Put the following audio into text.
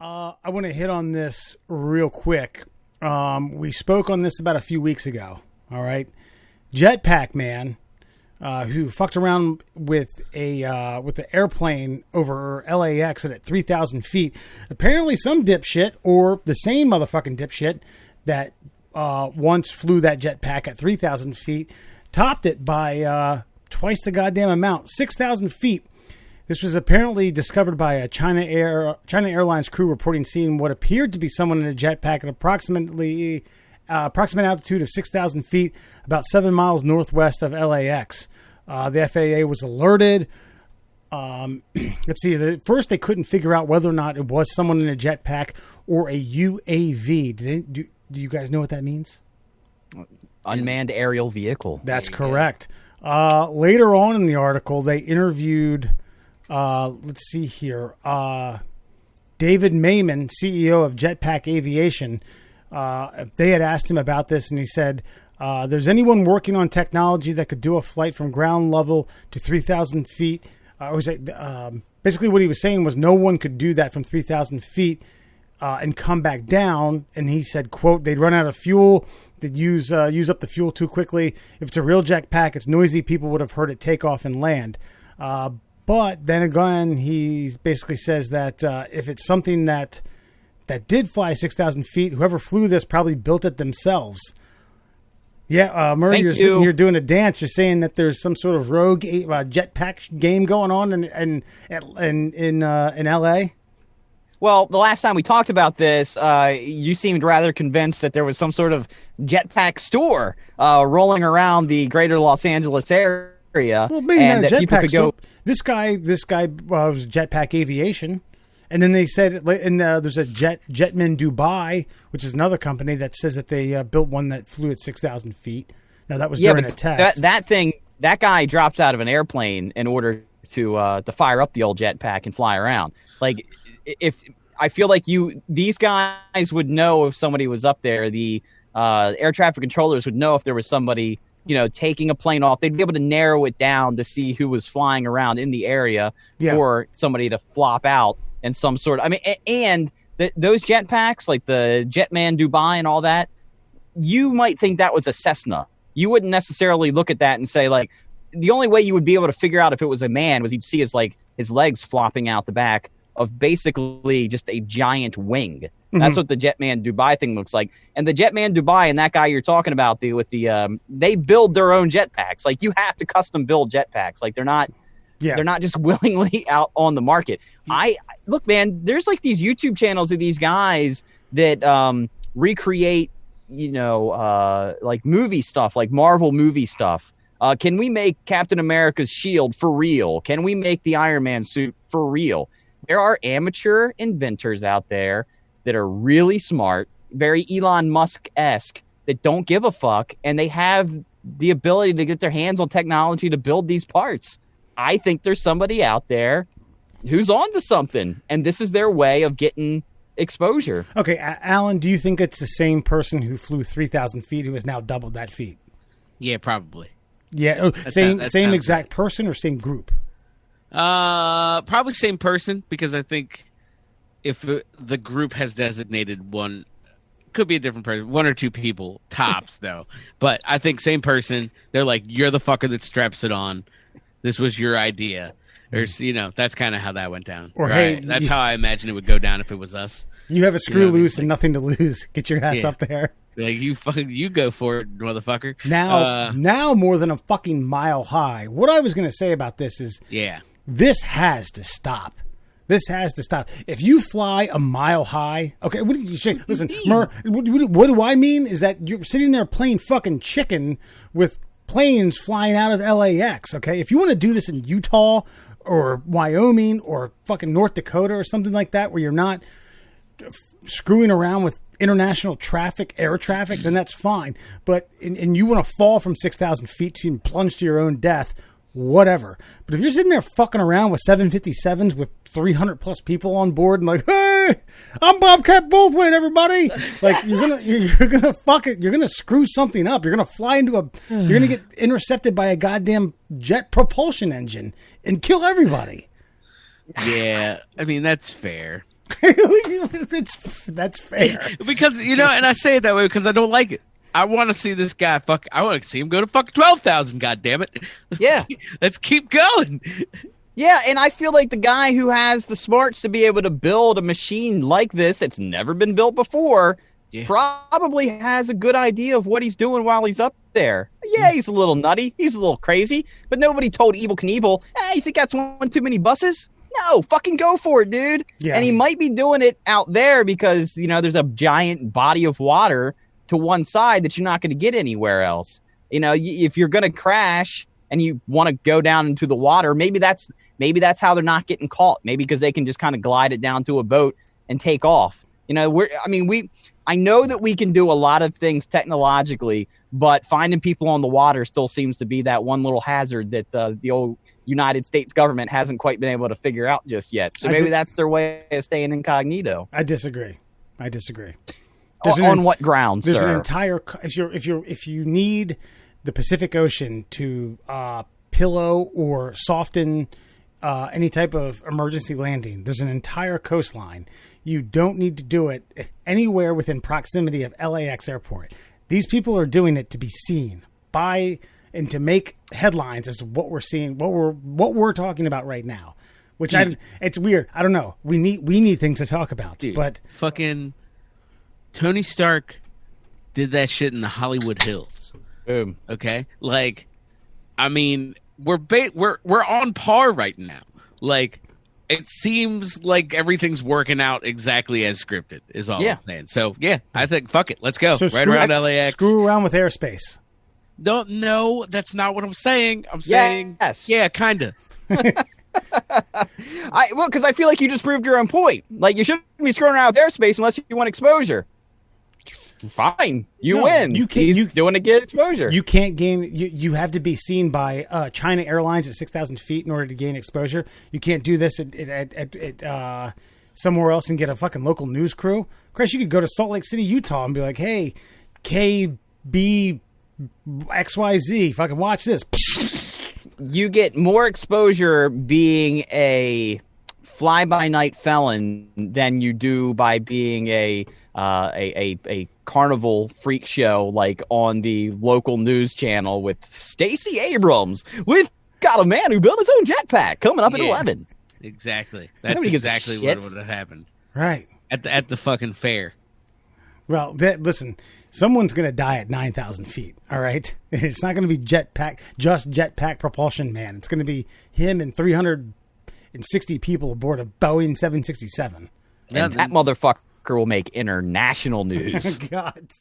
I want to hit on this real quick. We spoke on this about a few weeks ago. All right, Jetpack man, who fucked around with the airplane over LAX at 3,000 feet. Apparently, some dipshit or the same motherfucking dipshit that once flew that jetpack at 3,000 feet topped it by twice the goddamn amount, 6,000 feet. This was apparently discovered by a China Airlines crew reporting seeing what appeared to be someone in a jetpack at approximate altitude of 6,000 feet, about 7 miles northwest of LAX. The FAA was alerted. Let's see. First, they couldn't figure out whether or not it was someone in a jetpack or a UAV. Do you guys know what that means? Unmanned aerial vehicle. That's correct. Later on in the article, they interviewed... let's see here. David Mayman, CEO of Jetpack Aviation, they had asked him about this, and he said, there's anyone working on technology that could do a flight from ground level to 3,000 feet. Basically what he was saying was no one could do that from 3,000 feet and come back down. And he said, quote, they'd run out of fuel. They'd use up the fuel too quickly. If it's a real jetpack, it's noisy. People would have heard it take off and land. But then again, he basically says that if it's something that did fly 6,000 feet, whoever flew this probably built it themselves. Yeah, Murray, you're sitting here doing a dance. You're saying that there's some sort of rogue jetpack game going on in LA. Well, the last time we talked about this, you seemed rather convinced that there was some sort of jetpack store rolling around the greater Los Angeles area. Well, maybe not a jetpack store. This guy was Jetpack Aviation, and then they said, and there's a Jetman Dubai, which is another company that says that they built one that flew at 6,000 feet. Now that was during a test. That guy drops out of an airplane in order to fire up the old jetpack and fly around. Like, if I feel like these guys would know if somebody was up there. The air traffic controllers would know if there was somebody, taking a plane off. They'd be able to narrow it down to see who was flying around in the area for somebody to flop out in some sort of, and those jetpacks, like the Jetman Dubai and all that, you might think that was a Cessna. You wouldn't necessarily look at that and say, like, the only way you would be able to figure out if it was a man was you'd see his legs flopping out the back of basically just a giant wing. Mm-hmm. That's what the Jetman Dubai thing looks like. And the Jetman Dubai and that guy you're talking about, they build their own jetpacks. Like, you have to custom build jetpacks. Like, they're not just willingly out on the market. Look, man, there's like these YouTube channels of these guys that recreate, like movie stuff, like Marvel movie stuff. Can we make Captain America's shield for real? Can we make the Iron Man suit for real? There are amateur inventors out there that are really smart, very Elon Musk-esque, that don't give a fuck, and they have the ability to get their hands on technology to build these parts. I think there's somebody out there who's on to something, and this is their way of getting exposure. Okay, Alan, do you think it's the same person who flew 3,000 feet who has now doubled that feat? Yeah, probably. Yeah, same exact person or same group? Probably same person, because I think if the group has designated one, could be a different person, one or two people tops though. But I think same person. They're like, you're the fucker that straps it on. This was your idea. Or, that's kind of how that went down. Or right? Hey, that's how I imagine it would go down if it was us. You have a screw loose and nothing to lose. Get your ass up there. Like, you go for it, motherfucker. Now more than a fucking mile high. What I was going to say about this is, this has to stop. This has to stop. If you fly a mile high, okay, what do you say? Listen, what do I mean is that you're sitting there playing fucking chicken with planes flying out of LAX, okay? If you want to do this in Utah or Wyoming or fucking North Dakota or something like that, where you're not screwing around with international traffic, air traffic, then that's fine. But and you want to fall from 6,000 feet to plunge to your own death, whatever. But if you're sitting there fucking around with 757s with 300 plus people on board and like, hey, I'm Bobcat Goldthwait, everybody. Like, you're gonna fuck it. You're gonna screw something up. You're gonna fly into you're gonna get intercepted by a goddamn jet propulsion engine and kill everybody. Yeah, I mean, that's fair. That's fair. Because, and I say it that way because I don't like it. I want to see this guy I want to see him go to fucking 12,000, goddammit. Let's keep going. Yeah, and I feel like the guy who has the smarts to be able to build a machine like this, it's never been built before, probably has a good idea of what he's doing while he's up there. Yeah, he's a little nutty. He's a little crazy. But nobody told Evel Knievel, hey, you think that's one too many buses? No, fucking go for it, dude. Yeah. And he might be doing it out there because, there's a giant body of water to one side that you're not going to get anywhere else. If you're going to crash and you want to go down into the water, maybe that's how they're not getting caught. Maybe because they can just kind of glide it down to a boat and take off. I know that we can do a lot of things technologically, but finding people on the water still seems to be that one little hazard that the old United States government hasn't quite been able to figure out just yet. So maybe that's their way of staying incognito. I disagree. On what grounds, there's sir? An entire if you need the Pacific Ocean to pillow or soften any type of emergency landing, there's an entire coastline. You don't need to do it anywhere within proximity of LAX airport. These people are doing it to be seen by and to make headlines as to what we're seeing, what we're talking about right now. Which it's weird. I don't know. We need things to talk about. Dude, but fucking Tony Stark did that shit in the Hollywood Hills. Boom. Okay, we're on par right now. Like, it seems like everything's working out exactly as scripted. Is all I'm saying. So I think fuck it, let's go right around LAX. Screw around with airspace. No, that's not what I'm saying. I'm saying kind of. Because I feel like you just proved your own point. Like, you shouldn't be screwing around with airspace unless you want exposure. Fine, you win. He's doing to get exposure. You can't gain. You have to be seen by China Airlines at 6,000 feet in order to gain exposure. You can't do this at somewhere else and get a fucking local news crew. Chris, you could go to Salt Lake City, Utah, and be like, "Hey, KB XYZ, fucking watch this." You get more exposure being a fly-by-night felon than you do by being a carnival freak show like on the local news channel with Stacey Abrams. We've got a man who built his own jetpack coming up at 11. Exactly. That's exactly what would have happened. Right. At the fucking fair. Well, listen, someone's going to die at 9,000 feet, all right? It's not going to be jetpack propulsion man. It's going to be him and 360 people aboard a Boeing 767. And that motherfucker will make international news. God.